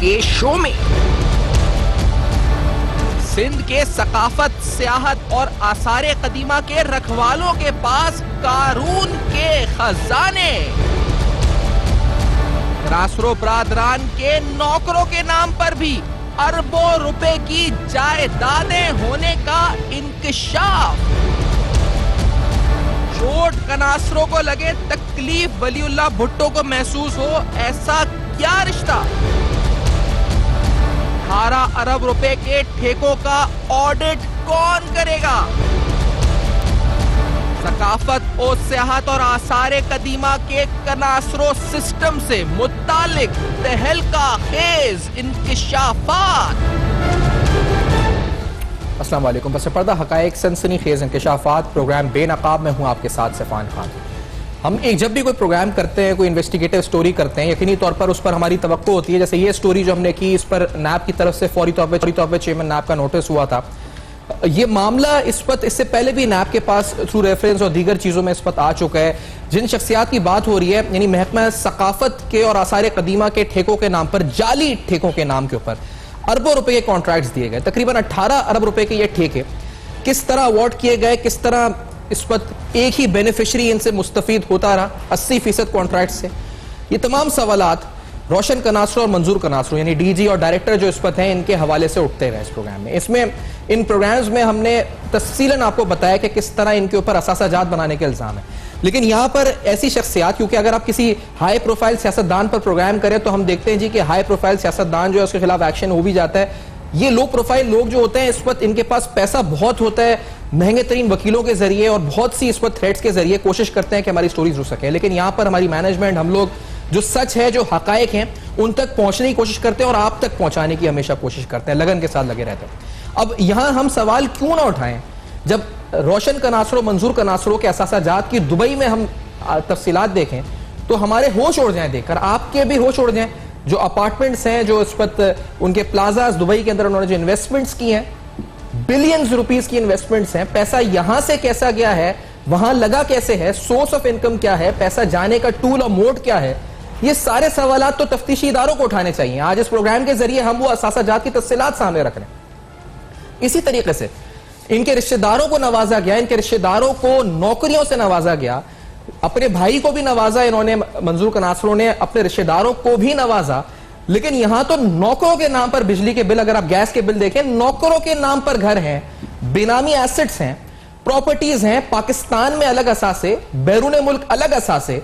के शो में। सिंध के सकाफत, सियाहत और आसारे कदीमा के रखवालों के पास कारून के खजाने। रासरो बरादरान के नौकरों के नाम पर भी अरबों रुपए की जायदादें होने का इंकशाफ। चोट कनासरों को लगे तकलीफ वलीउल्लाह भुट्टो को महसूस हो, ऐसा क्या रिश्ता? 18 अरब रुपए के ठेकों का ऑडिट कौन करेगा? सकाफत और सियाहत और आसारे कदीमा के कनासरो सिस्टम से मुत्तालिक तहलका खेज इंकिशाफात। अस्सलाम वालेकुम। बस पर्दा हकायक सनसनी खेज इंकिशाफात प्रोग्राम बेनकाब में हूँ आपके साथ सफ़ान खान। हम जब भी कोई प्रोग्राम करते हैं, कोई इन्वेस्टिगेटिव स्टोरी करते हैं, यकीनी तौर पर उस पर हमारी तवक्को होती है। जैसे ये स्टोरी जो हमने की, इस पर नैब की तरफ से फौरी तौर पर चेयरमैन नैब का नोटिस हुआ था। ये मामला इस वक्त, इससे पहले भी नैब के पास थ्रू रेफरेंस और दीगर चीज़ों में इस वक्त आ चुका है। जिन शख्सियात की बात हो रही है, यानी महकमा सकाफत के और आसारे कदीमा के ठेकों के नाम पर, जाली ठेकों के नाम के ऊपर अरबों रुपए के कॉन्ट्रैक्ट्स दिए गए। तकरीबन 18 अरब रुपए के ये ठेके किस तरह अवार्ड किए गए, किस तरह इस वक्त एक ही बेनिफिशरी इनसे मुस्तफीद होता रहा 80% कॉन्ट्रैक्ट से। ये तमाम सवालात रोशन कनासरो और मंजूर कनासरो यानी डीजी और डायरेक्टर जो इस वक्त हैं, इनके हवाले से उठते रहे इस प्रोग्राम में। इसमें इन प्रोग्राम्स में हमने तफसीलन आपको बताया कि किस तरह इनके ऊपर असासाजात बनाने के इल्जाम है। लेकिन यहाँ पर ऐसी शख्सियात, क्योंकि अगर आप किसी हाई प्रोफाइल सियासतदान पर प्रोग्राम करें तो हम देखते हैं जी कि हाई प्रोफाइल सियासतदान जो है उसके खिलाफ एक्शन हो भी जाता है। ये लो प्रोफाइल लोग जो होते हैं, इस वक्त इनके पास पैसा बहुत होता है, महंगे तरीन वकीलों के जरिए और बहुत सी इस वक्त थ्रेट्स के जरिए कोशिश करते हैं कि हमारी स्टोरीज रुक सके। लेकिन यहाँ पर हमारी मैनेजमेंट, हम लोग जो सच है, जो हकायक हैं, उन तक पहुंचने की कोशिश करते हैं और आप तक पहुंचाने की हमेशा कोशिश करते हैं, लगन के साथ लगे रहते हैं। अब यहां हम सवाल क्यों ना उठाएं, जब रोशन कनासरो, मंजूर कनासरो के असासाजात की दुबई में हम तफसीलात देखें तो हमारे होश उड़ जाएं देखकर, आपके भी होश उड़ जाएं। जो अपार्टमेंट्स हैं, जो इस वक्त उनके प्लाजाज दुबई के अंदर उन्होंने जो इन्वेस्टमेंट्स की हैं, बिलियंस रुपीस की इन्वेस्टमेंट्स हैं, पैसा यहां से कैसा गया है, वहां लगा कैसे है, सोर्स ऑफ इनकम क्या है, पैसा जाने का टूल और मोड क्या है, ये सारे सवालात तो तफ्तीशी इदारों को उठाने चाहिए। आज इस प्रोग्राम के जरिए हम वो असासाजात की तफसीलात सामने रख रहे हैं। इसी तरीके से इनके रिश्तेदारों को नवाजा गया, इनके रिश्तेदारों को नौकरियों से नवाजा गया, अपने भाई को भी नवाजा इन्होंने, मंजूर कनासरो ने अपने रिश्तेदारों को भी नवाजा। लेकिन यहां तो नौकरों के नाम पर बिजली के बिल, अगर आप गैस के बिल देखें, नौकरों के नाम पर घर हैं, बेनामी एसेट्स हैं, प्रॉपर्टीज हैं, पाकिस्तान में अलग असासे, बैरून मुल्क अलग असासे,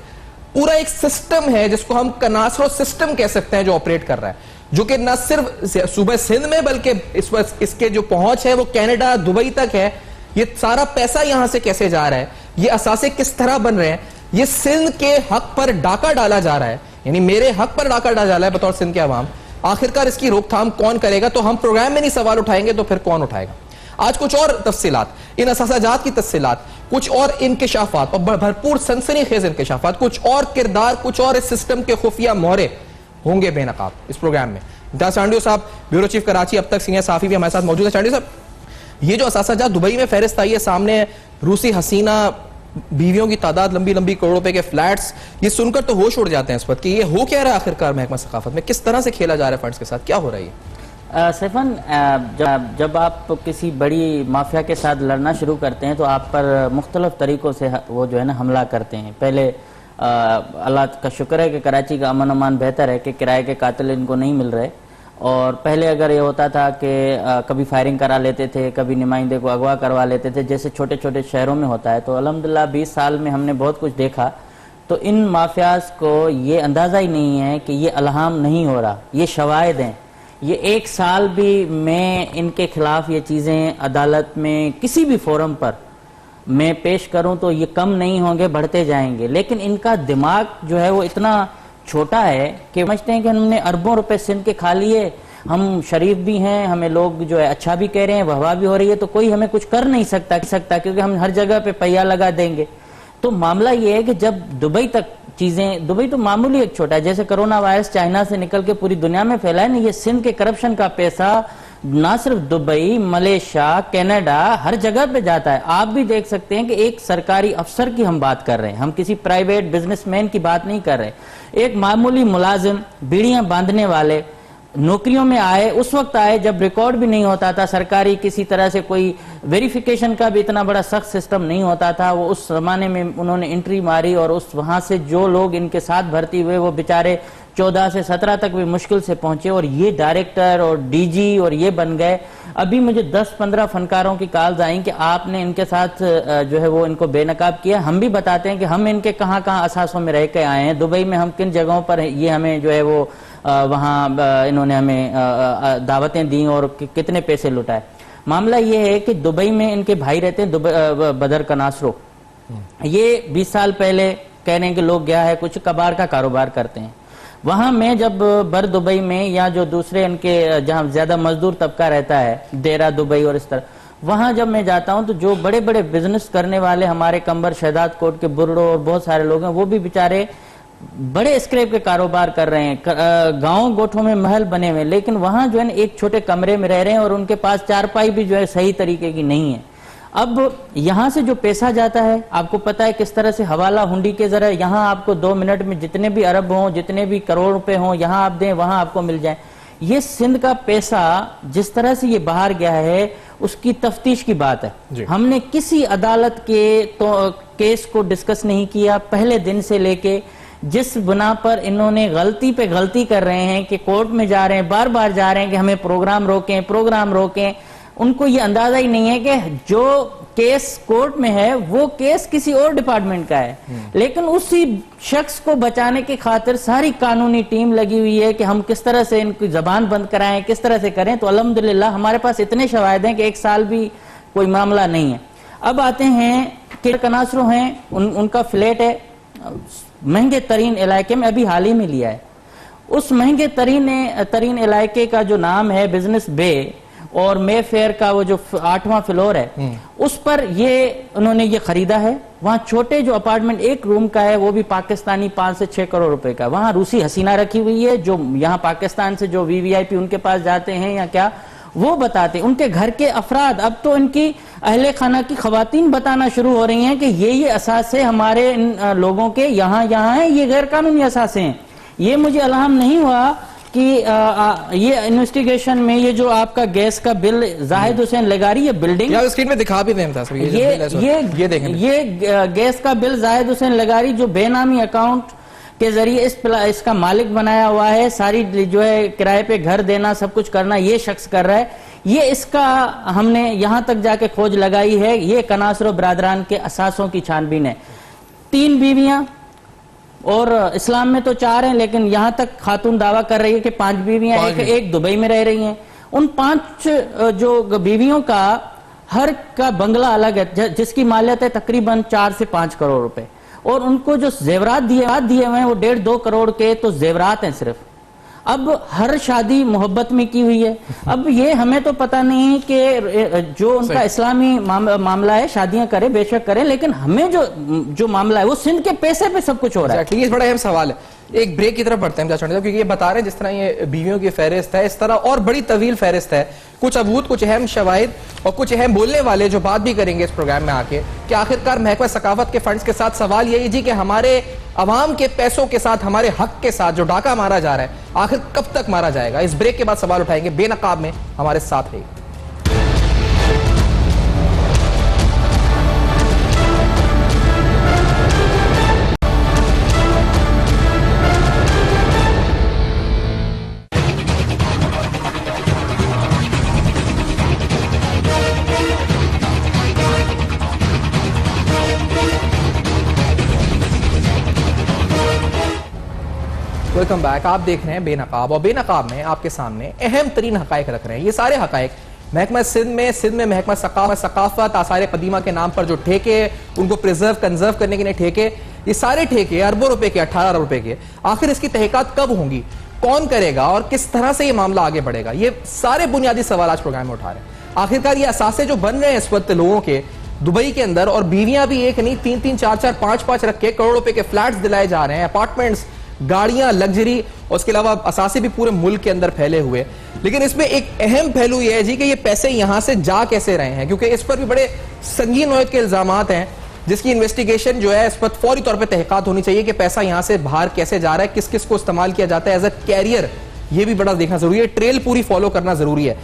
पूरा एक सिस्टम है जिसको हम कनासरो सिस्टम कह सकते हैं जो ऑपरेट कर रहा है, जो कि न सिर्फ सूबे सिंध में बल्कि इसके जो पहुंच है वो कनाडा, दुबई तक है। ये सारा पैसा यहां से कैसे जा रहा है, ये असासे किस तरह बन रहे हैं, ये सिंध के हक पर डाका डाला जा रहा है, यानी मेरे हक पर डाका डाला जा रहा है बतौर सिंध के अवाम। आखिरकार इसकी रोकथाम कौन करेगा? तो हम प्रोग्राम में नहीं सवाल उठाएंगे तो फिर कौन उठाएगा? आज कुछ और तफसीलात, इन असासाजात की तफसीलात, कुछ और इंकिशाफात और भरपूर सनसनीखेज इंकिशाफात, कुछ और किरदार, कुछ और इस सिस्टम के खुफिया मोहरे होंगे बेनकाब इस प्रोग्राम में। इम्तियाज चांडियो साहब, ब्यूरो चीफ कराची, अब तक सीनियर साफी भी हमारे साथ मौजूद है। चांडियो साहब, ये जो असासाजात दुबई में फहरिस्त आई है सामने, रूसी हसीना बीवियों की तादाद, लंबी लंबी करोड़ रुपए के फ्लैट्स, ये सुनकर तो होश उड़ जाते हैं इस वक्त कि ये हो क्या रहा है आखिरकार महकमा सकाफत में, किस तरह से खेला जा रहा है फंड्स के साथ, क्या हो रहा है? सैफन, जब आप किसी बड़ी माफिया के साथ लड़ना शुरू करते हैं तो आप पर मुख्तलिफ तरीक़ों से वो जो है ना हमला करते हैं। पहले अल्लाह का शुक्र है कि कराची का अमन अमान बेहतर है कि किराए के कातिल इनको नहीं मिल रहे। और पहले अगर ये होता था कि कभी फायरिंग करा लेते थे, कभी नुमाइंदे को अगवा करवा लेते थे, जैसे छोटे छोटे शहरों में होता है। तो अल्हम्दुलिल्लाह 20 साल में हमने बहुत कुछ देखा। तो इन माफियाज को ये अंदाज़ा ही नहीं है कि ये अल्हाम नहीं हो रहा, ये शवाहिद हैं। ये 1 साल भी मैं इनके खिलाफ ये चीज़ें अदालत में किसी भी फोरम पर मैं पेश करूं तो ये कम नहीं होंगे, बढ़ते जाएंगे। लेकिन इनका दिमाग जो है वो इतना छोटा है कि समझते हैं कि हमने अरबों रुपए सिंध के खा लिए, हम शरीफ भी हैं, हमें लोग जो है अच्छा भी कह रहे हैं, वाहवाह भी हो रही है, तो कोई हमें कुछ कर नहीं सकता क्योंकि हम हर जगह पे पहिया लगा देंगे। तो मामला ये है कि जब दुबई तक चीजें, दुबई तो मामूली एक छोटा है, जैसे कोरोना वायरस चाइना से निकल के पूरी दुनिया में फैला है ना, ये सिंध के करप्शन का पैसा ना सिर्फ दुबई, मलेशिया, कनाडा, हर जगह पे जाता है। आप भी देख सकते हैं कि एक सरकारी अफसर की हम बात कर रहे हैं, हम किसी प्राइवेट बिजनेसमैन की बात नहीं कर रहे। एक मामूली मुलाजिम, बीड़ियां बांधने वाले, नौकरियों में आए उस वक्त आए जब रिकॉर्ड भी नहीं होता था, सरकारी किसी तरह से कोई वेरिफिकेशन का भी इतना बड़ा सख्त सिस्टम नहीं होता था। वो उस जमाने में उन्होंने एंट्री मारी और उस वहां से जो लोग इनके साथ भर्ती हुए वो बेचारे 14 से 17 तक भी मुश्किल से पहुंचे और ये डायरेक्टर और डीजी और ये बन गए। अभी मुझे 10-15 फनकारों की कॉल्स आई कि आपने इनके साथ जो है वो इनको बेनकाब किया। हम भी बताते हैं कि हम इनके कहाँ कहाँ असासों में रह के आए हैं, दुबई में हम किन जगहों पर ये हमें जो है वो वहाँ इन्होंने हमें दावतें दी और कितने पैसे लुटाए। मामला ये है कि दुबई में इनके भाई रहते हैं बदर कनासरो, ये 20 साल पहले कह रहे हैं कि लोग गया है, कुछ कबाड़ का कारोबार करते हैं। वहां मैं जब बर दुबई में या जो दूसरे इनके जहां ज्यादा मजदूर तबका रहता है, देरा दुबई और इस तरह, वहां जब मैं जाता हूं तो जो बड़े बड़े बिजनेस करने वाले हमारे कंबर शहदाद कोट के बुर्रो और बहुत सारे लोग हैं, वो भी बेचारे बड़े स्क्रैप के कारोबार कर रहे हैं। गांव गोठों में महल बने हुए, लेकिन वहां जो है एक छोटे कमरे में रह रहे हैं और उनके पास चारपाई भी जो है सही तरीके की नहीं है। अब यहां से जो पैसा जाता है, आपको पता है किस तरह से हवाला हुंडी के जरा यहां आपको 2 मिनट में जितने भी अरब हों, जितने भी करोड़ रुपए हों, यहां आप दें वहां आपको मिल जाए। ये सिंध का पैसा जिस तरह से ये बाहर गया है उसकी तफ्तीश की बात है। हमने किसी अदालत के तो केस को डिस्कस नहीं किया पहले दिन से लेके, जिस बिना पर इन्होंने गलती पे गलती कर रहे हैं कि कोर्ट में जा रहे हैं, बार बार जा रहे हैं कि हमें प्रोग्राम रोकें। उनको ये अंदाजा ही नहीं है कि जो केस कोर्ट में है वो केस किसी और डिपार्टमेंट का है, लेकिन उसी शख्स को बचाने की खातिर सारी कानूनी टीम लगी हुई है कि हम किस तरह से इनकी जबान बंद कराएं, किस तरह से करें। तो अल्हम्दुलिल्लाह हमारे पास इतने शवाहिद हैं कि 1 साल भी कोई मामला नहीं है। अब आते हैं कि कनासरो हैं, उनका फ्लैट है महंगे तरीन इलाके में, अभी हाल ही में लिया है। उस महंगे तरीन इलाके का जो नाम है बिजनेस बे और मे फेयर का वो जो 8वां फ्लोर है, उस पर ये उन्होंने ये खरीदा है। वहां छोटे जो अपार्टमेंट 1 रूम का है वो भी पाकिस्तानी 5 से 6 करोड़ रुपए का। वहां रूसी हसीना रखी हुई है जो यहाँ पाकिस्तान से जो वीवीआईपी उनके पास जाते हैं या क्या वो बताते। उनके घर के अफराद अब तो इनकी अहले खाना की खवातीन बताना शुरू हो रही हैं कि ये असासे हमारे इन लोगों के यहाँ हैं, ये गैर कानूनी असासे हैं। ये मुझे अलहम नहीं हुआ कि ये इन्वेस्टिगेशन में ये जो आपका गैस का बिल जाहिद हुसैन लगारी, ये बिल्डिंग स्क्रीन में दिखा भी दें सर, ये गैस का बिल जाहिद हुसैन लगारी जो बेनामी अकाउंट के जरिए इसका मालिक बनाया हुआ है, सारी जो है किराए पे घर देना सब कुछ करना ये शख्स कर रहा है। ये इसका हमने यहां तक जाके खोज लगाई है। ये कनासरो बरादरान के असासों की छानबीन है। 3 बीवियां और इस्लाम में तो 4 हैं, लेकिन यहां तक खातून दावा कर रही है कि 5 बीवियां, एक दुबई में रह रही हैं। उन 5 जो बीवियों का हर का बंगला अलग है जिसकी मालियत है तकरीबन 4 से 5 करोड़ रुपए, और उनको जो जेवरात दिए हुए हैं वो 1.5-2 करोड़ के तो जेवरात हैं सिर्फ। अब हर शादी मोहब्बत में की हुई है। अब ये हमें तो पता नहीं कि जो उनका इस्लामी मामला है शादियां करें बेशक करें, लेकिन हमें जो मामला है वो सिंध के पैसे पे सब कुछ हो रहा है। ये बड़ा अहम सवाल है। एक ब्रेक की तरफ बढ़ते हैं क्योंकि ये बता रहे हैं जिस तरह ये बीवियों की फहरिस्त है, इस तरह और बड़ी तवील फहरिस्त है। कुछ अबूत, कुछ अहम शवाहिद और कुछ अहम बोलने वाले जो बात भी करेंगे इस प्रोग्राम में आके कि आखिरकार महकमा सकाफत के फंड्स के साथ सवाल यही जी कि हमारे अवाम के पैसों के साथ, हमारे हक के साथ जो डाका मारा जा रहा है आखिर कब तक मारा जाएगा। इस ब्रेक के बाद सवाल उठाएंगे, बेनकाब में हमारे साथ रहिए। Welcome back. आप देख रहे हैं बेनकाब, और बेनकाब में आपके सामने अहम तरीन हकायक रख रहे हैं। ये सारे हकायक महकमा सिंध में महकमा सकाफत आसार कदीमा के नाम पर जो ठेके, उनको प्रिजर्व कंजर्व करने के लिए ठेके, ये सारे ठेके अरबों रुपए के, 18 अरब रुपए के, आखिर इसकी तहकीकात कब होंगी, कौन करेगा और किस तरह से ये मामला आगे बढ़ेगा, ये सारे बुनियादी सवाल आज प्रोग्राम में उठा रहे हैं। आखिरकार ये असासे जो बन रहे हैं इस वक्त लोगों के दुबई के अंदर, और बीवियां भी एक नहीं 3-3, 4-4, 5-5 रख के करोड़ रुपए के फ्लैट्स दिलाए जा रहे हैं, अपार्टमेंट्स, गाड़ियां, लग्जरी, और उसके अलावा असासे भी पूरे मुल्क के अंदर फैले हुए। लेकिन इसमें एक अहम पहलू यह है जी कि ये पैसे यहां से जा कैसे रहे हैं, क्योंकि इस पर भी बड़े संगीन नौयत के इल्जामात हैं जिसकी इन्वेस्टिगेशन जो है इस पर फौरी तौर पर तहकीकात होनी चाहिए कि पैसा यहां से बाहर कैसे जा रहा है, किस किस को इस्तेमाल किया जाता है एज अ कैरियर ये भी बड़ा देखना जरूरी है, ट्रेल पूरी फॉलो करना जरूरी है।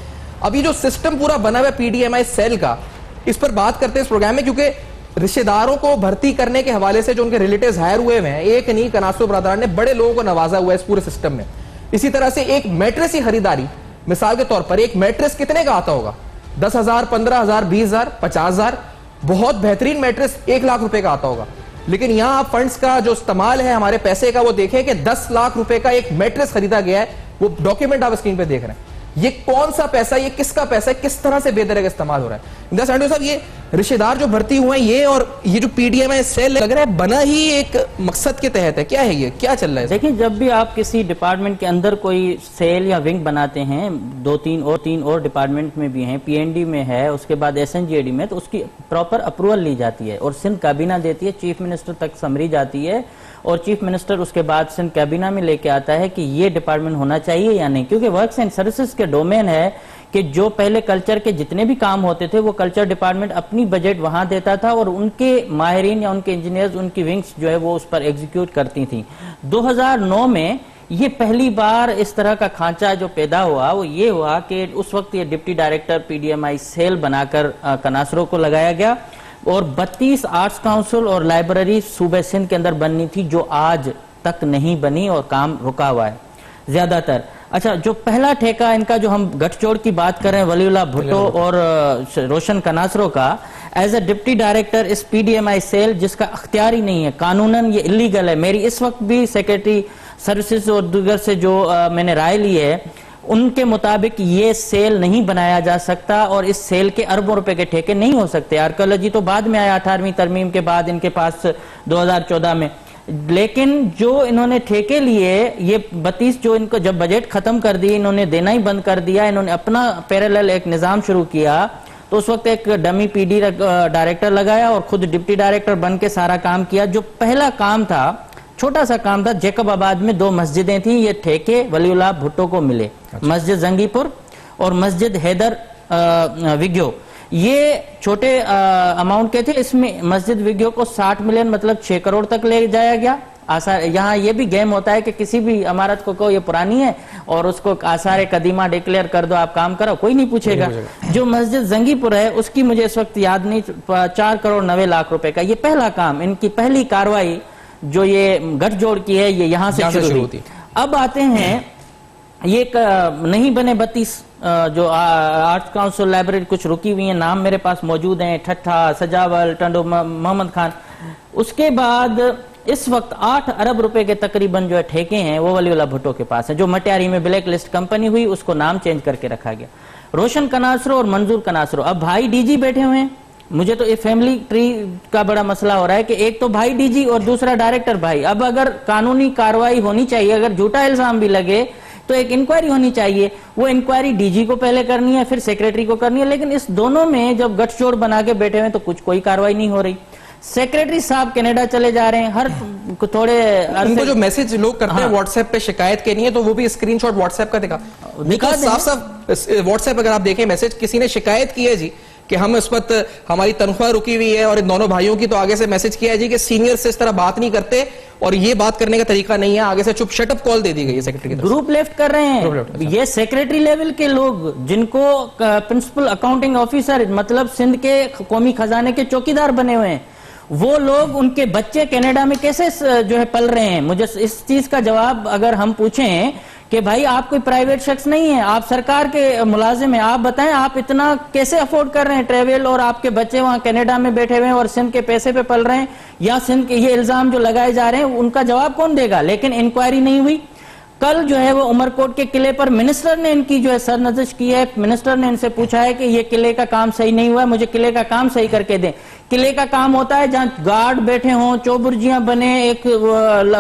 अभी जो सिस्टम पूरा बना हुआ है पीडीएमआई सेल का, इस पर बात करते हैं इस प्रोग्राम में, क्योंकि रिश्तेदारों को भर्ती करने के हवाले से जो उनके रिलेटिव्स हायर हुए हैं, एक नहीं कनासरो ब्रदरान ने बड़े लोगों को नवाजा हुआ है इस पूरे सिस्टम में। इसी तरह से एक मैट्रेस की खरीदारी, मिसाल के तौर पर एक मैट्रेस कितने का आता होगा? 10,000, 15,000, 20,000, 50,000। बहुत बेहतरीन मैट्रेस 1 लाख रुपए का आता होगा। लेकिन यहां आप फंड्स का जो इस्तेमाल है हमारे पैसे का, वो देखें कि 10 लाख रुपए का एक मैट्रेस खरीदा गया है। वो डॉक्यूमेंट आप स्क्रीन पे देख रहे हैं। ये कौन सा पैसा, ये किसका पैसा है, किस तरह से बेदर का इस्तेमाल हो रहा है? इंदिरा सांडू साहब, ये रिश्तेदार जो भर्ती हुए हैं, ये और ये जो पीडीएमआई सेल लग रहा है बना ही एक मकसद के तहत है। क्या है ये, क्या चल रहा है? देखिए, जब भी आप किसी डिपार्टमेंट के अंदर कोई सेल या विंग बनाते हैं, 2-3 और डिपार्टमेंट में भी हैं, पीएनडी में है, उसके बाद एसएनजीएडी में, तो उसकी प्रॉपर अप्रूवल ली जाती है और सिंध काबीना देती है, चीफ मिनिस्टर तक समरी जाती है और चीफ मिनिस्टर उसके बाद सिंध कैबिना में लेके आता है कि ये डिपार्टमेंट होना चाहिए या नहीं। क्योंकि वर्क्स एंड सर्विसेज के डोमेन है कि जो पहले कल्चर के जितने भी काम होते थे वो कल्चर डिपार्टमेंट अपनी बजट वहां देता था और उनके माहिरीन या उनके इंजीनियर्स, उनकी विंग्स जो है वो उस पर एग्जीक्यूट करती थी। 2009 में ये पहली बार इस तरह का खांचा जो पैदा हुआ वो ये हुआ कि उस वक्त ये डिप्टी डायरेक्टर पीडीएमआई सेल बनाकर कनासरो को लगाया गया और 32 आर्ट्स काउंसिल और लाइब्रेरी सूबे सिंध के अंदर बननी थी, जो आज तक नहीं बनी और काम रुका हुआ है ज्यादातर। अच्छा, जो पहला ठेका इनका, जो हम गठजोड़ की बात कर रहे हैं, वलीउल्लाह भुट्टो और रोशन कनासरो का, एज ए डिप्टी डायरेक्टर इस पीडीएमआई सेल, जिसका अख्तियारी नहीं है, कानूनन ये इलीगल है। मेरी इस वक्त भी सेक्रेटरी सर्विसेज और दीगर से जो मैंने राय ली है, उनके मुताबिक ये सेल नहीं बनाया जा सकता और इस सेल के अरबों रुपए के ठेके नहीं हो सकते। आर्कियोलॉजी तो बाद में आया, 18वीं तरमीम के बाद इनके पास 2014 में। लेकिन जो इन्होंने ठेके लिए, ये 32 जो इनको जब बजट खत्म कर दी, इन्होंने देना ही बंद कर दिया, इन्होंने अपना पैरेलल एक निजाम शुरू किया। तो उस वक्त एक डमी पीडी डायरेक्टर लगाया और खुद डिप्टी डायरेक्टर बन के सारा काम किया। जो पहला काम था, छोटा सा काम था, जैकब आबाद में 2 मस्जिदें थी, ये ठेके वलीउल्लाह भुट्टो को मिले। अच्छा। मस्जिद जंगीपुर और मस्जिद हैदर विग्यो, ये छोटे अमाउंट के थे। इसमें मस्जिद विग्यो को 60 मिलियन मतलब 6 करोड़ तक ले जाया गया। आसार, यहाँ ये भी गेम होता है कि किसी भी इमारत को ये पुरानी है और उसको आसार कदीमा डिक्लेयर कर दो, आप काम करो, कोई नहीं पूछेगा। जो मस्जिद जंगीपुर है उसकी मुझे इस वक्त याद नहीं, 4 करोड़ 90 लाख रुपए का ये पहला काम, इनकी पहली कार्रवाई जो ये गठजोड़ की है, ये यहाँ से शुरू होती। अब आते हैं ये नहीं बने 32 जो आर्ट्स काउंसिल लाइब्रेरी कुछ रुकी हुई है, नाम मेरे पास मौजूद हैं, ठट्ठा, सजावल, टंडो, मोहम्मद खान। उसके बाद इस वक्त 8 अरब रुपए के तकरीबन जो है ठेके हैं वो वलीउल्लाह भुट्टो के पास है। जो मटियारी में ब्लैक लिस्ट कंपनी हुई उसको नाम चेंज करके रखा गया, रोशन कनासरो और मंजूर कनासरो। अब भाई डीजी बैठे हुए हैं। मुझे तो ये फैमिली ट्री का बड़ा मसला हो रहा है कि एक तो भाई डीजी और दूसरा डायरेक्टर भाई। अब अगर कानूनी कार्रवाई होनी चाहिए, अगर झूठा इल्जाम भी लगे तो एक इंक्वायरी होनी चाहिए। वो इंक्वायरी डीजी को पहले करनी है, फिर सेक्रेटरी को करनी है। लेकिन इस दोनों में जब गठजोड़ बना के बैठे हुए तो कोई कार्रवाई नहीं हो रही। सेक्रेटरी साहब कनाडा चले जा रहे हैं, हर थोड़े उनको जो मैसेज लोग करते हैं व्हाट्सएप पे शिकायत के नहीं है, तो वो भी स्क्रीनशॉट व्हाट्सएप का दिखा साफ साफ व्हाट्सएप अगर आप देखें मैसेज, किसी ने शिकायत की है जी कि हम इस वक्त हमारी तनख्वाह रुकी हुई है, और इन दोनों भाइयों की तो आगे से मैसेज किया है जी कि सीनियर से इस तरह बात नहीं करते और ये बात करने का तरीका नहीं है, आगे से चुप शटअप कॉल दे दी गई है सेक्रेटरी की तरफ। ग्रुप लेफ्ट कर रहे हैं ये सेक्रेटरी लेवल के लोग, जिनको प्रिंसिपल अकाउंटिंग ऑफिसर मतलब सिंध के कौमी खजाने के चौकीदार बने हुए हैं, वो लोग, उनके बच्चे कनाडा में कैसे जो है पल रहे हैं। मुझे इस चीज का जवाब अगर हम पूछें कि भाई आप कोई प्राइवेट शख्स नहीं है, आप सरकार के मुलाजिम हैं, आप बताएं आप इतना कैसे अफोर्ड कर रहे हैं ट्रेवल, और आपके बच्चे वहां कनाडा में बैठे हुए हैं और सिंध के पैसे पे पल रहे हैं, या सिंध के ये इल्जाम जो लगाए जा रहे हैं उनका जवाब कौन देगा। लेकिन इंक्वायरी नहीं हुई। कल जो है वो उमरकोट के किले पर मिनिस्टर ने इनकी जो है सरनजिश की है। मिनिस्टर ने इनसे पूछा है कि ये किले का काम सही नहीं हुआ है, मुझे किले का काम सही करके दें। किले का काम होता है जहां गार्ड बैठे हों, चौबुर्जियां बने, एक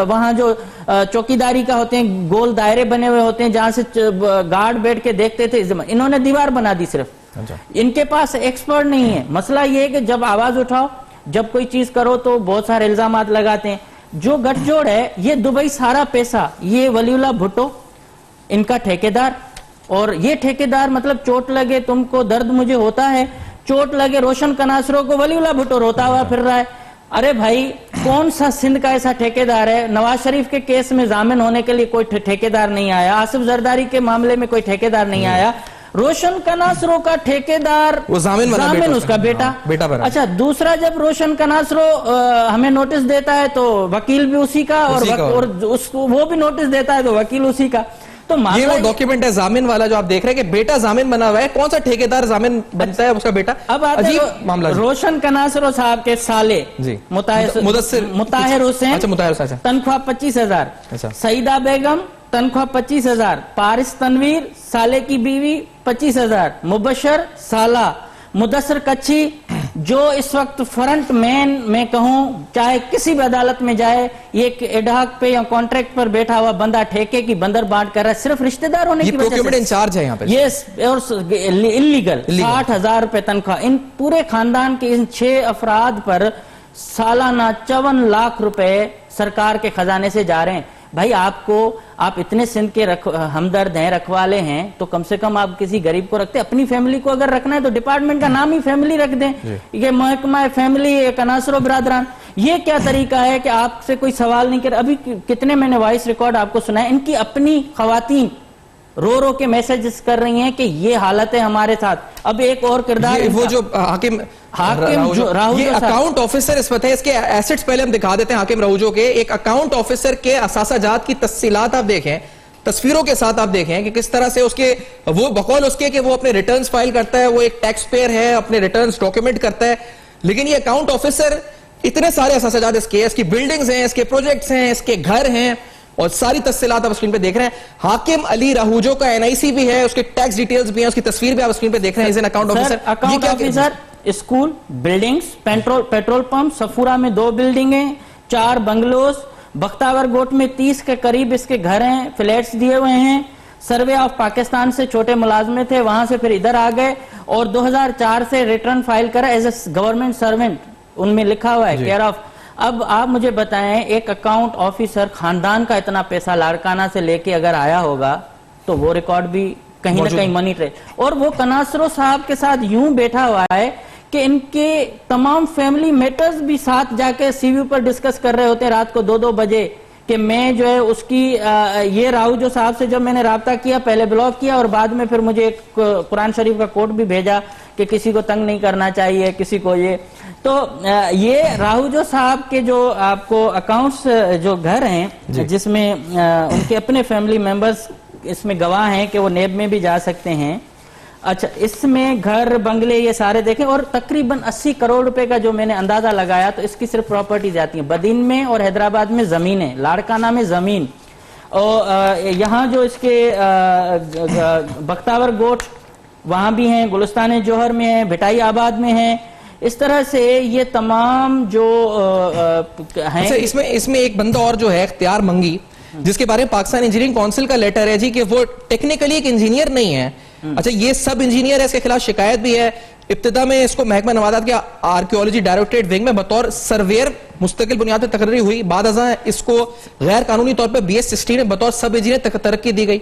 वहां जो चौकीदारी का होते हैं गोल दायरे बने हुए होते हैं जहां से गार्ड बैठ के देखते थे। इन्होंने दीवार बना दी सिर्फ। इनके पास एक्सपर्ट नहीं है। मसला ये है कि जब आवाज उठाओ, जब कोई चीज करो तो बहुत सारे इल्जाम लगाते हैं। जो गठजोड़ है ये दुबई सारा पैसा ये वलीउल्लाह भुट्टो इनका ठेकेदार, और ये ठेकेदार मतलब चोट लगे तुमको दर्द मुझे होता है, चोट लगे रोशन कनासरो को वलीउल्लाह भुट्टो रोता हुआ फिर रहा है। अरे भाई, कौन सा सिंध का ऐसा ठेकेदार है? नवाज शरीफ के केस में जामिन होने के लिए कोई ठेकेदार नहीं आया, आसिफ जरदारी के मामले में कोई ठेकेदार नहीं आया, रोशन कनासरो का ठेकेदार वो जामिन उसका बेटा बना। अच्छा, दूसरा जब रोशन कनासरो हमें नोटिस देता है तो वकील भी उसी का, और उसको वो भी नोटिस देता है तो वकील उसी का। तो ये वो डॉक्यूमेंट है जामिन वाला जो आप देख रहे हैं कि बेटा जामिन बना हुआ है। कौन सा ठेकेदार जामिन बनता है? उसका बेटा। अब अजीब मामला। रोशन कनासरो साहब के साले जी मुताहिर हुसैन, अच्छा मुताहिर, तनख्वाह 25,000। अच्छा। सईदा बेगम तनख्वाह 25,000। पारिस तनवीर साले की बीवी 25,000। मुबशर साला। मुदस्सर कच्ची जो इस वक्त फ्रंट मैन में कहूं, चाहे किसी भी अदालत में जाए, ये एडहॉक पे या कॉन्ट्रैक्ट पर बैठा हुआ बंदा ठेके की बंदर बांट कर रहा है, सिर्फ रिश्तेदार होने की वजह से। इंचार्ज है यहाँ पे। ये और इलीगल 60,000 रुपए तनख्वाह। इन पूरे खानदान के इन 6 अफराद पर सालाना 54 लाख रुपए सरकार के खजाने से जा रहे हैं। भाई, आप इतने सिंध के हमदर्द हैं, रखवाले हैं, तो कम से कम आप किसी गरीब को रखते। अपनी फैमिली को अगर रखना है तो डिपार्टमेंट का नाम ही फैमिली रख दें, ये महकमा फैमिली कनासरो बिरादरान। ये क्या तरीका है कि आपसे कोई सवाल नहीं कर? अभी कितने मैंने वॉइस रिकॉर्ड आपको सुनाए, इनकी अपनी खवातीन रो रो के मैसेजेस कर रही हैं कि ये हालत है हमारे साथ। अब एक और किरदार, वो जो हाकिम राहुल, ये अकाउंट ऑफिसर इस वक्त है, इसके एसेट्स पहले हम दिखा देते हैं। हाकिम राहुजो के एक अकाउंट ऑफिसर के असासाजात की तफसीलात आप देखें, तस्वीरों के साथ आप देखें कि किस तरह से उसके वो बकौल उसके कि वो अपने रिटर्न्स फाइल करता है, वो एक टैक्स पेयर है, अपने रिटर्न्स डॉक्यूमेंट करता है, लेकिन ये अकाउंट ऑफिसर इतने सारे असासाजात इसकी बिल्डिंग्स हैं, इसके प्रोजेक्ट्स हैं, इसके घर हैं, और सारी तफसीलात आप स्क्रीन पे देख रहे हैं। हाकिम अली राहुजो का एनआईसी भी है, उसके टैक्स डिटेल्स भी हैं, उसकी तस्वीर भी आप स्क्रीन पे देख रहे हैं। Account officer school, buildings, petrol pump, Safura में 2 बिल्डिंगें, 4 बंगलोज, बख्तावर गोट में 30 के करीब इसके घर हैं, फ्लैट्स दिए हुए हैं। सर्वे ऑफ पाकिस्तान से छोटे मुलाजमे थे, वहां से फिर इधर आ गए और 2004 से रिटर्न फाइल करा एज ए गवर्नमेंट सर्वेंट, उनमें लिखा हुआ है केयर ऑफ। अब आप मुझे बताएं, एक अकाउंट ऑफिसर खानदान का इतना पैसा लाड़काना से लेके अगर आया होगा तो वो रिकॉर्ड भी कहीं ना कहीं मनी ट्रेल। और वो कनासरो साहब के साथ यूं बैठा हुआ है कि इनके तमाम फैमिली मैटर्स भी साथ जाके सीवी पर डिस्कस कर रहे होते हैं रात को 2-2 बजे कि मैं जो है उसकी ये राहुजो साहब से जब मैंने राब्ता किया, पहले ब्लॉक किया और बाद में फिर मुझे एक कुरान शरीफ का कोट भी भेजा कि किसी को तंग नहीं करना चाहिए, किसी को ये। तो ये राहुजो साहब के जो आपको अकाउंट्स जो घर हैं जिसमें उनके अपने फैमिली मेंबर्स इसमें गवाह हैं कि वो नेब में भी जा सकते हैं। अच्छा, इसमें घर बंगले ये सारे देखें और तकरीबन 80 करोड़ रुपए का जो मैंने अंदाजा लगाया तो इसकी सिर्फ प्रॉपर्टीज आती हैं। बदीन में और हैदराबाद में जमीन है, लाड़काना में जमीन, और यहाँ जो इसके बख्तावर गोट वहां भी हैं, गुलिस्तान जोहर में है, भिटाई आबाद में है। इस तरह से ये तमाम जो हैं। अच्छा, इसमें एक बंदा और जो है इख्तियार मंगी, जिसके बारे में पाकिस्तान इंजीनियरिंग काउंसिल का लेटर है जी कि वो टेक्निकली एक इंजीनियर नहीं है। अच्छा, ये सब इंजीनियर है, इसके खिलाफ शिकायत भी है। इब्तिदा में इसको महकमा नवाजात के आर्कियोलॉजी डायरेक्टरेट विंग में बतौर सर्वेयर मुस्तकिल बुनियाद पर तकर्री हुई। बाद अज़ां इसको गैर कानूनी तौर पर BS-16 में बतौर सब इंजीनियर तरक्की दी गई।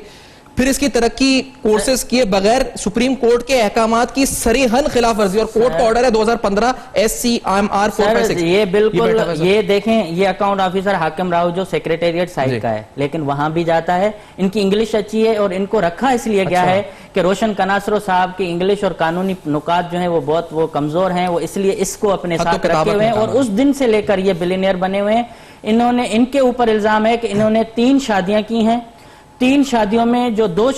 फिर इसकी तरक्की कोर्सेज किए बगैर सुप्रीम कोर्ट के अहकामात की सरीहन खिलाफ वर्जी, और कोर्ट का ऑर्डर है 2015 SCMR 456। ये बिल्कुल ये देखें, ये अकाउंट ऑफिसर हाकिम राव जो सेक्रेटेरिएट साइड का है, लेकिन वहां भी जाता है। इनकी इंग्लिश अच्छी है और इनको रखा इसलिए गया है कि रोशन कनासरो साहब की इंग्लिश और कानूनी नुकात जो है वो बहुत वो कमजोर हैं, वो इसलिए इसको अपने साथ रखे हुए हैं। और उस दिन से लेकर ये बिलियनियर बने हुए हैं। इन्होंने, इनके ऊपर इल्जाम है कि इन्होंने 3 शादियां की हैं, 3 शादियों में जो 2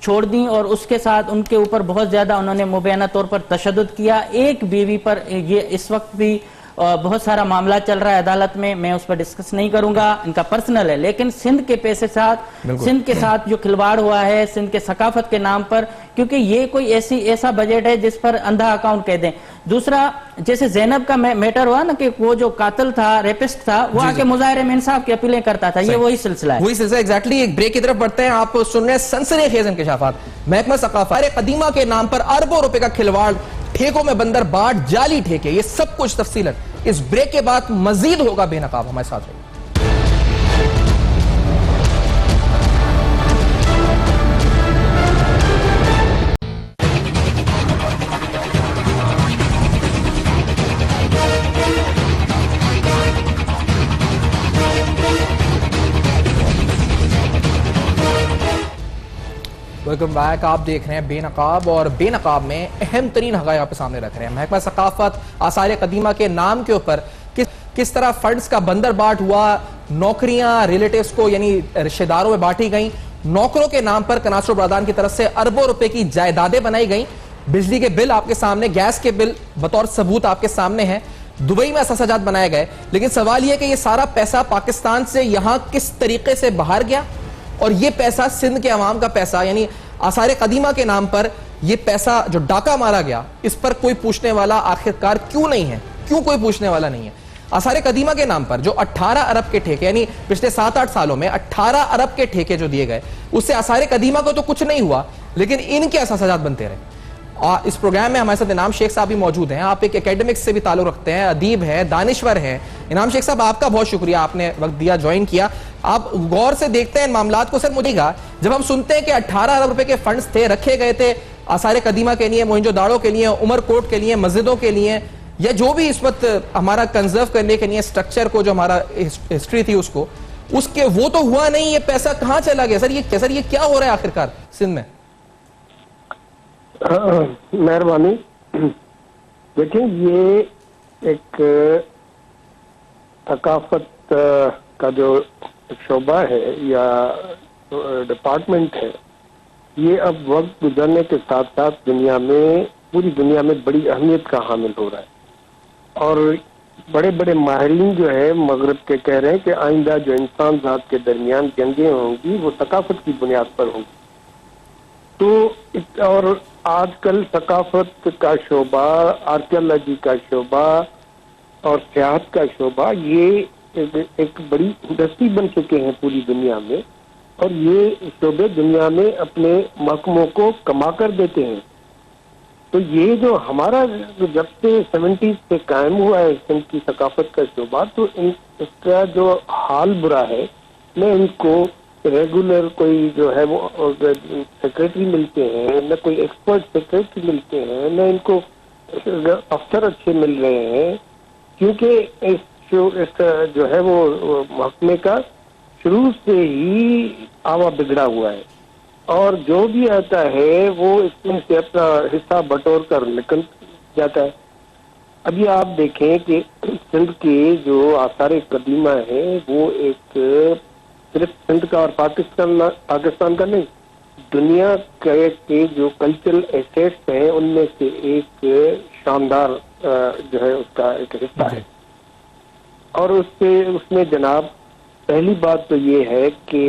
छोड़ दी और उसके साथ उनके ऊपर बहुत ज्यादा उन्होंने मुबैना तौर पर तशद्दुद किया। एक बीवी पर ये इस वक्त भी बहुत सारा मामला चल रहा है अदालत में, मैं उस पर डिस्कस नहीं करूंगा, इनका पर्सनल है। लेकिन सिंध के पैसे सिंध के साथ जो खिलवाड़ हुआ है सिंध के सकाफत के नाम पर, क्योंकि ये कोई ऐसा बजट है जिस पर अंधा अकाउंट कह दें। दूसरा, जैसे जैनब का मैटर हुआ ना कि वो जो कातिल था, रेपिस्ट था, वो आके मुजाहिरे में इंसाफ की अपीलें करता था, ये वही सिलसिला है, वही सिलसिला एग्जैक्टली। एक ब्रेक की तरफ बढ़ते हैं। आप सुन रहे हैं सनसनीखेज इंकशाफात। महकमा सकाफत कदीमा के नाम पर अरबों रुपए का खिलवाड़, ठेकों में बंदर बाट, जाली ठेके, ये सब कुछ तफसीलन इस ब्रेक के बाद मजीद होगा। बेनकाब हमारे साथ रहिए। Welcome back. आप देख रहे हैं बेनकाब, और बेनकाब में अहम तरीन हक़ाइक़ आपके सामने रख रहे हैं। महकमा सकाफत आसार कदीमा के नाम के ऊपर किस तरह फंड्स का बंदरबाट हुआ, नौकरियां रिलेटिव्स को यानी रिश्तेदारों में बांटी गई, नौकरों के नाम पर कनासुर बरदान की तरफ से अरबों रुपए की जायदादें बनाई गई, बिजली के बिल आपके सामने, गैस के बिल बतौर सबूत आपके सामने है, दुबई में असासाजात बनाए गए। लेकिन सवाल यह कि यह सारा पैसा पाकिस्तान से यहां किस तरीके से बाहर गया, और यह पैसा सिंध के अवाम का पैसा यानी आसार कदीमा के नाम पर यह पैसा जो डाका मारा गया, इस पर कोई पूछने वाला आखिरकार क्यों नहीं है? क्यों कोई पूछने वाला नहीं है? आसार कदीमा के नाम पर जो 18 अरब के ठेके यानी पिछले 7-8 सालों में 18 अरब के ठेके जो दिए गए, उससे आसार कदीमा को तो कुछ नहीं हुआ, लेकिन इनके असासाजात बनते रहे। और इस प्रोग्राम में हमारे साथ इनाम शेख साहब भी मौजूद हैं। आप एक एकेडमिक्स से भी ताल्लुक रखते हैं, अदीब हैं, दानिश्वर हैं। इनाम शेख साहब, आपका बहुत शुक्रिया, आपने वक्त दिया, ज्वाइन किया। आप गौर से देखते हैं इन मामलात को। सर मुझे जब हम सुनते हैं कि 18 अरब रुपए के फंड्स थे, रखे गए थे आसार कदीमा के लिए, मोहिंजोदाड़ो के लिए, उमरकोट के लिए, मस्जिदों के लिए, या जो भी इस वक्त हमारा कंजर्व करने के लिए स्ट्रक्चर को, जो हमारा हिस्ट्री थी उसको, उसके वो तो हुआ नहीं, ये पैसा कहां चला गया? सर ये क्या हो रहा है आखिरकार सिंध में? मेहरबानी। देखिए, ये एक थकाफत का जो शोबा है या डिपार्टमेंट है, ये अब वक्त गुजरने के साथ साथ दुनिया में, पूरी दुनिया में बड़ी अहमियत का हामिल हो रहा है। और बड़े बड़े माहिरीन जो है मगरब के कह रहे हैं कि आइंदा जो इंसान जात के दरमियान जंगें होंगी वो सकाफत की बुनियाद पर होंगी। तो और आजकल सकाफत का शोबा, आर्कियोलॉजी का शोबा और सियाहत का शोबा, ये एक बड़ी इंडस्ट्री बन चुके हैं पूरी दुनिया में, और ये शोबे दुनिया में अपने महकमों को कमा कर देते हैं। तो ये जो हमारा जब से 70s से कायम हुआ है सिंध की सकाफत का शोबा, तो इसका जो हाल बुरा है। न इनको रेगुलर कोई जो है वो सेक्रेटरी मिलते हैं, न कोई एक्सपर्ट सेक्रेटरी मिलते हैं, न इनको अफसर अच्छे मिल रहे हैं, क्योंकि इस जो है वो महकमे का शुरू से ही आवा बिगड़ा हुआ है, और जो भी आता है वो इसमें से अपना हिस्सा बटोर कर निकल जाता है। अभी आप देखें कि सिंध के जो आसार कदीमा है वो एक सिर्फ सिंध का और पाकिस्तान का नहीं, दुनिया के जो कल्चरल एसेट्स हैं उनमें से एक शानदार जो है उसका एक हिस्सा है। और उसमें जनाब, पहली बात तो ये है कि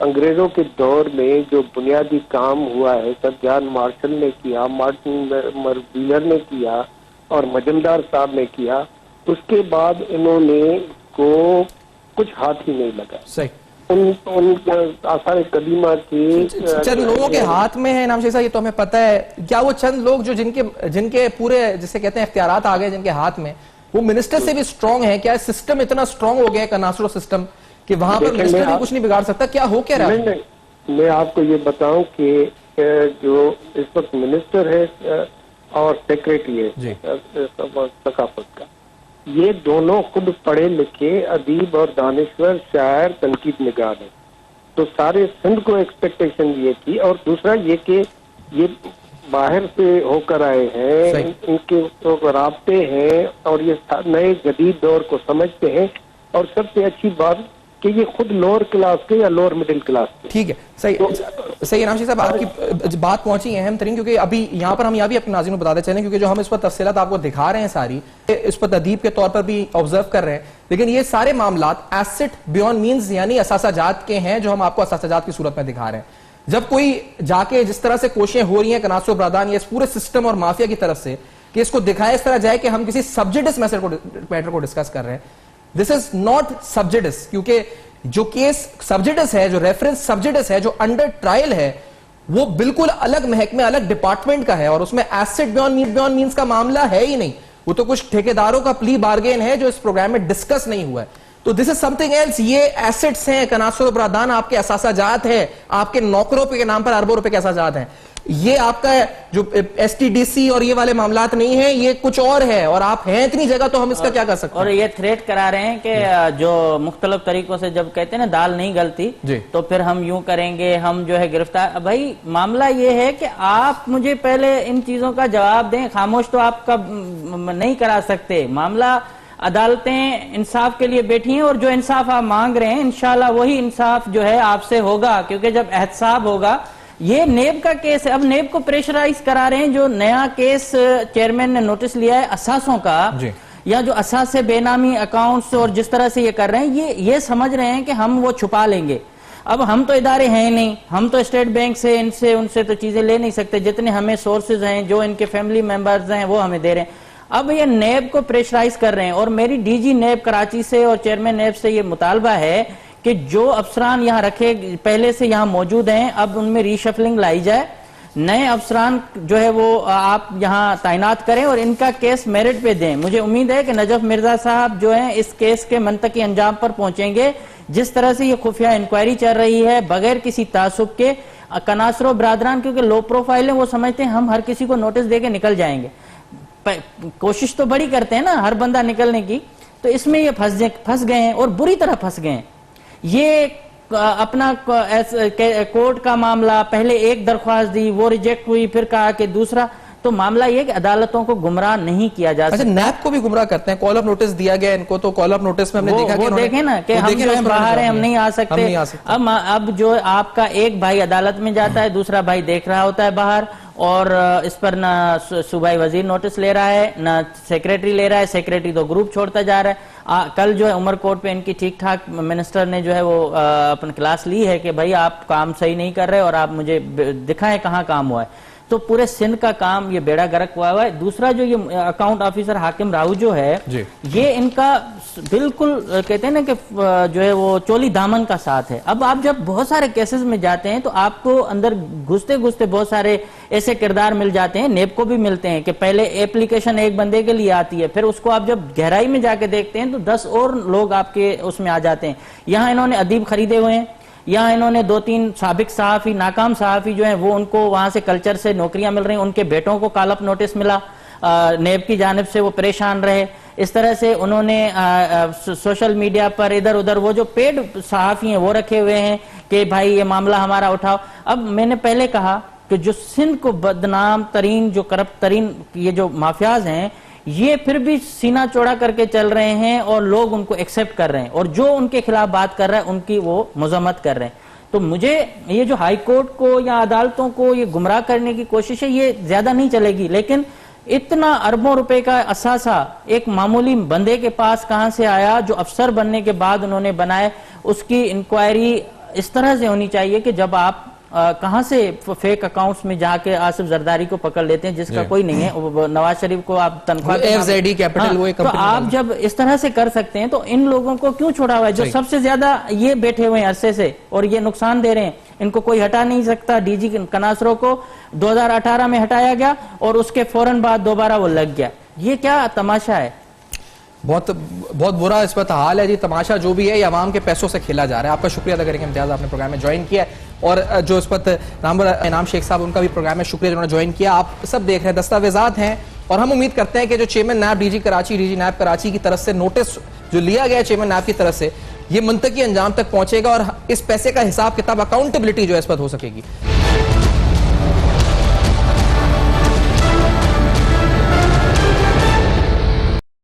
अंग्रेजों के दौर में जो बुनियादी काम हुआ है, सर जॉन मार्शल ने किया, मार्टिन व्हीलर ने किया और मजमदार साहब ने किया, उसके बाद इन्होंने को कुछ हाथ ही नहीं लगा। सही। उन आसार कदीमा के चंद लोगों के हाथ में है इनाम शेख साहब, ये तो हमें पता है। क्या वो चंद लोग जो जिनके पूरे जिसे कहते हैं इख्तियारात आ गए जिनके हाथ में, वो मिनिस्टर से भी स्ट्रांग है? क्या सिस्टम इतना स्ट्रांग हो गया है कनासुर सिस्टम कि वहां पर मिनिस्टर भी कुछ नहीं बिगाड़ सकता? क्या हो क्या रहा है? नहीं, मैं आपको ये बताऊं कि जो इस वक्त मिनिस्टर है और सेक्रेटरी है सकाफत का, ये दोनों खुद पढ़े लिखे अदीब और दानिश्वर, शायर, तनकीद निगार है। तो सारे सिंध को एक्सपेक्टेशन ये थी। और दूसरा ये कि ये बाहर से होकर आए हैं, इनके तो राब्ते हैं और ये नए जदीद दौर को समझते हैं। और सबसे अच्छी बात कि ये खुद लोअर क्लास के या लोअर मिडिल क्लास के। ठीक है, सही इनाम शेख साहब, आपकी बात पहुंची है अहम तरीन, क्योंकि अभी यहाँ पर हम यहाँ भी अपने नाज़रीन को बताते चलें, क्योंकि जो हम इस पर तफसीलात आपको दिखा रहे हैं सारी, इस पर तदीब के तौर पर भी ऑब्जर्व कर रहे हैं, लेकिन ये सारे मामलात एसेट बियॉन्ड मीन्स यानी असासाजात के हैं, जो हम आपको असासाजात की सूरत में दिखा रहे हैं। जब कोई जाके जिस तरह से कोशिशें हो रही हैं कनासुर बरदान या इस पूरे सिस्टम और माफिया की तरफ से कि इसको दिखाया इस तरह जाए कि हम किसी सब्जेक्टिस मैटर को डिस्कस कर रहे हैं, दिस इज नॉट सब्जेक्टिस, क्योंकि जो केस सब्जेक्टिस है, जो रेफरेंस सब्जेक्टिस है, जो अंडर ट्रायल है, वो बिल्कुल अलग महकमे, अलग डिपार्टमेंट का है, और उसमें एसेट बियॉन्ड मीन्स का मामला है ही नहीं। वो तो कुछ ठेकेदारों का प्ली बार्गेन है जो इस प्रोग्राम में डिस्कस नहीं हुआ है। तो दिस इज समथिंग एल्स। ये एसेट्स हैं, कनासुर बरदान आपके असासाजात है, आपके नौकरों के नाम पर अरबों रुपए के असासाजात हैं। ये आपका जो STDC और ये वाले मामलात नहीं है, ये कुछ और है, और आप हैं इतनी जगह, तो हम इसका क्या कर सकते हैं? और ये थ्रेट करा रहे हैं कि जो मुख्तलिफ तरीकों से जब कहते हैं ना दाल नहीं गलती, तो फिर हम यूं करेंगे, हम जो है गिरफ्तार। भाई मामला ये है कि आप मुझे पहले इन चीजों का जवाब दें, खामोश तो आपका नहीं करा सकते। मामला अदालतें इंसाफ के लिए बैठी हैं, और जो इंसाफ आप मांग रहे हैं इंशाल्लाह वही इंसाफ जो है आपसे होगा, क्योंकि जब एहतसाब होगा। ये नेब का केस है, अब नेब को प्रेशराइज करा रहे हैं। जो नया केस चेयरमैन ने नोटिस लिया है असासों का, या जो असास से बेनामी अकाउंट्स और जिस तरह से ये कर रहे हैं, ये समझ रहे हैं कि हम वो छुपा लेंगे। अब हम तो इदारे हैं नहीं, हम तो स्टेट बैंक से इनसे उनसे तो चीजें ले नहीं सकते। जितने हमें सोर्सेज हैं, जो इनके फैमिली मेंबर्स हैं, वो हमें दे रहे हैं। अब ये नेब को प्रेशराइज कर रहे हैं, और मेरी DG नेब कराची से और चेयरमैन नेब से ये मुतालबा है कि जो अफसरान यहाँ रखे पहले से यहाँ मौजूद हैं, अब उनमें रीशफलिंग लाई जाए। नए अफसरान जो है वो आप यहाँ तैनात करें और इनका केस मेरिट पे दें। मुझे उम्मीद है कि नजफ मिर्जा साहब जो हैं इस केस के मंतकी अंजाम पर पहुंचेंगे। जिस तरह से ये खुफिया इंक्वायरी चल रही है बगैर किसी तासुब के, कनासरो बरादरान क्योंकि लो प्रोफाइल है, वो समझते हैं हम हर किसी को नोटिस दे के निकल जाएंगे। कोशिश तो बड़ी करते हैं ना हर बंदा निकलने की, तो इसमें ये फंस गए हैं और बुरी तरह फंस गए हैं। ये अपना कोर्ट का मामला, पहले एक दरख्वास्त दी, वो रिजेक्ट हुई, फिर कहा कि दूसरा। तो मामला ये कि अदालतों को गुमराह नहीं किया जा सकता। नैब को भी गुमराह करते हैं। कॉल अप नोटिस दिया गया इनको, तो कॉल अप नोटिस में हमने देखा कि देखे ना कि हम जो बाहर हैं हम नहीं आ सकते। अब जो आपका एक भाई अदालत में जाता है, दूसरा भाई देख रहा होता है बाहर, और इस पर ना सूबाई वजीर नोटिस ले रहा है, ना सेक्रेटरी ले रहा है। सेक्रेटरी तो ग्रुप छोड़ता जा रहा है। कल जो है उमरकोट पे इनकी ठीक ठाक मिनिस्टर ने जो है वो अपन क्लास ली है कि भाई आप काम सही नहीं कर रहे और आप मुझे दिखाएं कहाँ काम हुआ है। तो पूरे सिंध का काम ये बेड़ा गर्क हुआ है। दूसरा जो ये अकाउंट ऑफिसर हाकिम राव जो है, ये इनका बिल्कुल कहते हैं ना कि जो है वो चोली दामन का साथ है। अब आप जब बहुत सारे केसेस में जाते हैं तो आपको अंदर घुसते घुसते बहुत सारे ऐसे किरदार मिल जाते हैं, नेब को भी मिलते हैं कि पहले एप्लीकेशन एक बंदे के लिए आती है, फिर उसको आप जब गहराई में जाके देखते हैं तो 10 और लोग आपके उसमें आ जाते हैं। यहाँ इन्होंने अदीब खरीदे हुए हैं, यहाँ इन्होंने 2-3 साबिक सहाफी, नाकाम सहाफी जो है वो उनको वहां से कल्चर से नौकरियां मिल रही हैं, उनके बेटों को कॉल अप नोटिस मिला, नेब की जानिब से वो परेशान रहे। इस तरह से उन्होंने सोशल मीडिया पर इधर उधर वो जो पेड सहाफी हैं वो रखे हुए हैं कि भाई ये मामला हमारा उठाओ। अब मैंने पहले कहा कि जो सिंध को बदनाम तरीन, जो करप्ट तरीन ये जो माफियाज हैं, ये फिर भी सीना चौड़ा करके चल रहे हैं और लोग उनको एक्सेप्ट कर रहे हैं, और जो उनके खिलाफ बात कर रहा है उनकी वो मजम्मत कर रहे हैं। तो मुझे ये जो हाई कोर्ट को या अदालतों को ये गुमराह करने की कोशिश है, ये ज्यादा नहीं चलेगी। लेकिन इतना अरबों रुपए का असासा एक मामूली बंदे के पास कहां से आया, जो अफसर बनने के बाद उन्होंने बनाए, उसकी इंक्वायरी इस तरह से होनी चाहिए कि जब आप कहां से फेक अकाउंट्स में जाके आसिफ जरदारी को पकड़ लेते हैं जिसका कोई नहीं है, नवाज शरीफ को आप तनख्वाह FZD कैपिटल वो एक तो आप जब इस तरह से कर सकते हैं तो इन लोगों को क्यों छोड़ा हुआ है, जो सबसे ज्यादा ये बैठे हुए हैं अरसे से और ये नुकसान दे रहे हैं, इनको कोई हटा नहीं सकता। DG कनासरो को 2018 में हटाया गया और उसके फौरन बाद दोबारा वो लग गया। ये क्या तमाशा है? बहुत बहुत बुरा इस वक्त हाल है जी। तमाशा जो भी है ये अवाम के पैसों से खेला जा रहा है। आपका शुक्रिया अदा करेंगे इम्तियाज, आपने प्रोग्राम में ज्वाइन किया है, और जो इस वक्त इनाम शेख साहब उनका भी प्रोग्राम में शुक्रिया जिन्होंने ज्वाइन किया। आप सब देख रहे हैं दस्तावेजात हैं, और हम उम्मीद करते हैं कि जो चेयरमैन नैब DG कराची, DG नैब कराची की तरफ से नोटिस जो लिया गया है चेयरमैन नैब की तरफ से, ये मुंतकी अंजाम तक पहुंचेगा और इस पैसे का हिसाब किताब, अकाउंटेबिलिटी जो है इस वक्त हो सकेगी।